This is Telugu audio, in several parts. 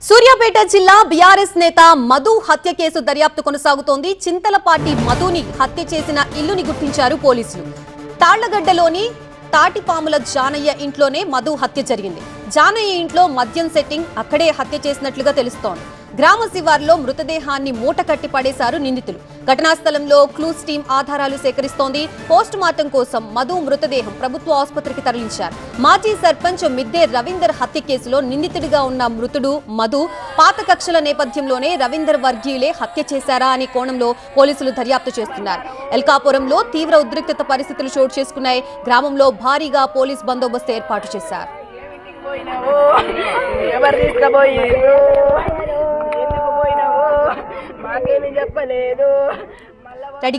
సూర్యాపేట జిల్లా బీఆర్ఎస్ నేత మధు హత్య కేసు దర్యాప్తు కొనసాగుతోంది. చింతలపాటి మధుని హత్య చేసిన ఇల్లుని గుర్తించారు పోలీసులు. తాళ్లగడ్డలోని తాటిపాముల జానయ్య ఇంట్లోనే మధు హత్య జరిగింది. జానయ్య ఇంట్లో మద్యం సెట్టింగ్, అక్కడే హత్య చేసినట్లుగా తెలుస్తోంది. గ్రామ శివార్లో మృతదేహాన్ని మూట కట్టి పడేశారు నిందితులు. ఘటనా స్థలంలో క్లూస్ టీం ఆధారాలు సేకరిస్తోంది. పోస్ట్ మార్టం కోసం మధు మృతదేహం ప్రభుత్వ ఆసుపత్రికి తరలించారు. మాజీ సర్పంచ్ మిద్దె రవీందర్ హత్య కేసులో నిందితుడిగా ఉన్న మృతుడు మధు పాత కక్షల నేపథ్యంలోనే రవీందర్ వర్గీయులే హత్య చేశారా అనే కోణంలో పోలీసులు దర్యాప్తు చేస్తున్నారు. ఎల్కాపురంలో తీవ్ర ఉద్రిక్తత పరిస్థితులు చోటు చేసుకున్నాయి. గ్రామంలో భారీగా పోలీస్ బందోబస్తు ఏర్పాటు చేశారు.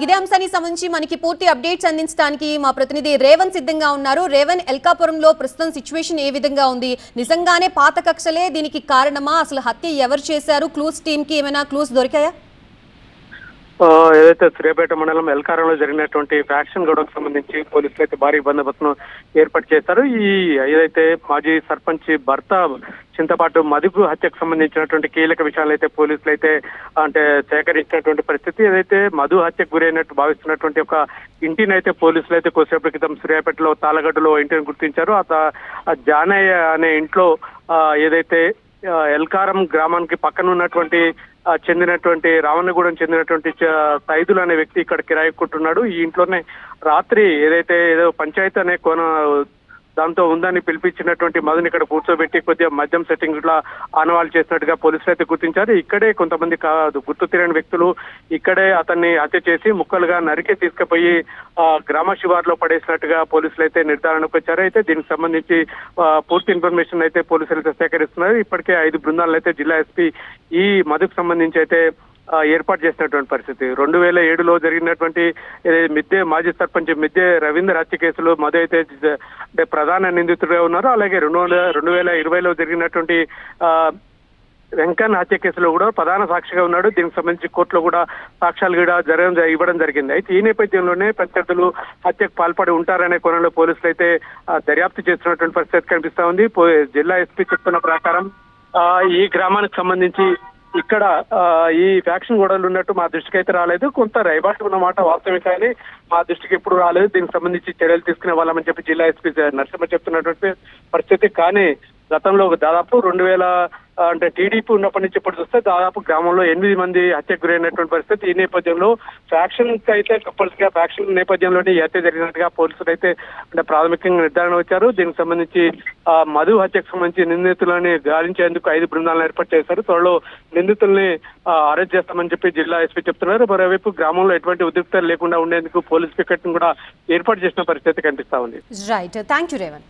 ఇదే అంశానికి సంబంధించి మనకి పూర్తి అప్డేట్స్ అందించడానికి మా ప్రతినిధి రేవన్ సిద్ధంగా ఉన్నారు. రేవన్, ఎల్కాపురంలో ప్రస్తుతం సిచ్యువేషన్ ఏ విధంగా ఉంది? నిజంగానే పాత కక్షలే దీనికి కారణమా? అసలు హత్య ఎవరు చేశారు? క్లూస్ టీమ్ కి ఏమైనా క్లూస్ దొరికాయా? ఏదైతే సూర్యాపేట మండలం ఎల్కారంలో జరిగినటువంటి ఫ్యాక్షన్ గొడవకు సంబంధించి పోలీసులు అయితే భారీ బందోబస్తును ఏర్పాటు చేశారు. ఏదైతే మాజీ సర్పంచ్ భర్త చింతపాటు మధుకు హత్యకు సంబంధించినటువంటి కీలక విషయాలు అయితే పోలీసులు అయితే సేకరించినటువంటి పరిస్థితి. ఏదైతే మధు హత్యకు గురైనట్టు భావిస్తున్నటువంటి ఒక ఇంటిని అయితే పోలీసులు అయితే కొద్దిసేపటి క్రితం సూర్యాపేటలో తాళగడ్డలో ఇంటిని గుర్తించారు. ఆ జానయ్య అనే ఇంట్లో ఏదైతే ఎల్కారం గ్రామానికి పక్కన ఉన్నటువంటి చెందినటువంటి రావణగూడెం చెందినటువంటి సైదులు అనే వ్యక్తి ఇక్కడ కిరాయికుంటున్నాడు. ఈ ఇంట్లోనే రాత్రి ఏదో పంచాయతీ అనే దాంతో ఉందని పిలిపించినటువంటి మధుని ఇక్కడ కూర్చోబెట్టి కొద్దిగా మద్యం సెట్టింగ్ ఇట్లా ఆనవాళ్ళు చేసినట్టుగా పోలీసులు అయితే గుర్తించారు. ఇక్కడే కొంతమంది గుర్తు తెలియని వ్యక్తులు ఇక్కడే అతన్ని హత్య చేసి ముక్కలుగా నరికి తీసుకుపోయి గ్రామ శివార్లో పడేసినట్టుగా పోలీసులు అయితే నిర్ధారణకు వచ్చారు. అయితే దీనికి సంబంధించి పూర్తి ఇన్ఫర్మేషన్ అయితే పోలీసులు అయితే సేకరిస్తున్నారు. ఇప్పటికే 5 బృందాలను అయితే జిల్లా ఎస్పీ ఈ మధుకు సంబంధించి అయితే ఏర్పాటు చేసినటువంటి పరిస్థితి. 2007లో జరిగినటువంటి మిద్దె మాజీ సర్పంచ్ మిద్దె రవీందర్ హత్య కేసులో మధు అయితే ప్రధాన నిందితుడిగా ఉన్నారు. అలాగే 2020లో జరిగినటువంటి వెంకన్న హత్య కేసులో కూడా ప్రధాన సాక్షిగా ఉన్నాడు. దీనికి సంబంధించి కోర్టులో కూడా సాక్ష్యాలు కూడా ఇవ్వడం జరిగింది. అయితే ఈ నేపథ్యంలోనే ప్రత్యర్థులు హత్యకు పాల్పడి ఉంటారనే కోణంలో పోలీసులు అయితే దర్యాప్తు చేస్తున్నటువంటి పరిస్థితి కనిపిస్తా ఉంది. జిల్లా ఎస్పీ చెప్తున్న ప్రకారం ఈ గ్రామానికి సంబంధించి ఇక్కడ ఈ ఫ్యాక్షన్ గొడవలు ఉన్నట్టు మా దృష్టికి అయితే రాలేదు. కొంత రైబాటు ఉన్నమాట వాస్తవమే, కానీ మా దృష్టికి ఎప్పుడు రాలేదు. దీనికి సంబంధించి చర్యలు తీసుకునే వాళ్ళమని చెప్పి జిల్లా ఎస్పీ నరసింహ చెప్తున్నటువంటి పరిస్థితి. కానీ గతంలో దాదాపు 2000 టీడీపీ ఉన్నప్పటి నుంచి ఇప్పుడు చూస్తే దాదాపు గ్రామంలో 8 మంది హత్యకు గురైనటువంటి పరిస్థితి. ఈ నేపథ్యంలో ఫ్యాక్షన్ అయితే కంపల్సరీగా ఫ్యాక్షన్ నేపథ్యంలోనే ఈ హత్య జరిగినట్టుగా పోలీసులు అయితే ప్రాథమికంగా నిర్ధారణ వచ్చారు. దీనికి సంబంధించి మధు హత్యకు సంబంధించి నిందితులని గాలించేందుకు 5 బృందాలను ఏర్పాటు చేశారు. త్వరలో నిందితుల్ని అరెస్ట్ చేస్తామని చెప్పి జిల్లా ఎస్పీ చెప్తున్నారు. మరోవైపు గ్రామంలో ఎటువంటి ఉద్రిక్తలు లేకుండా ఉండేందుకు పోలీస్ పికెట్ కూడా ఏర్పాటు చేసిన పరిస్థితి కనిపిస్తా ఉంది. Right, thank you Revan.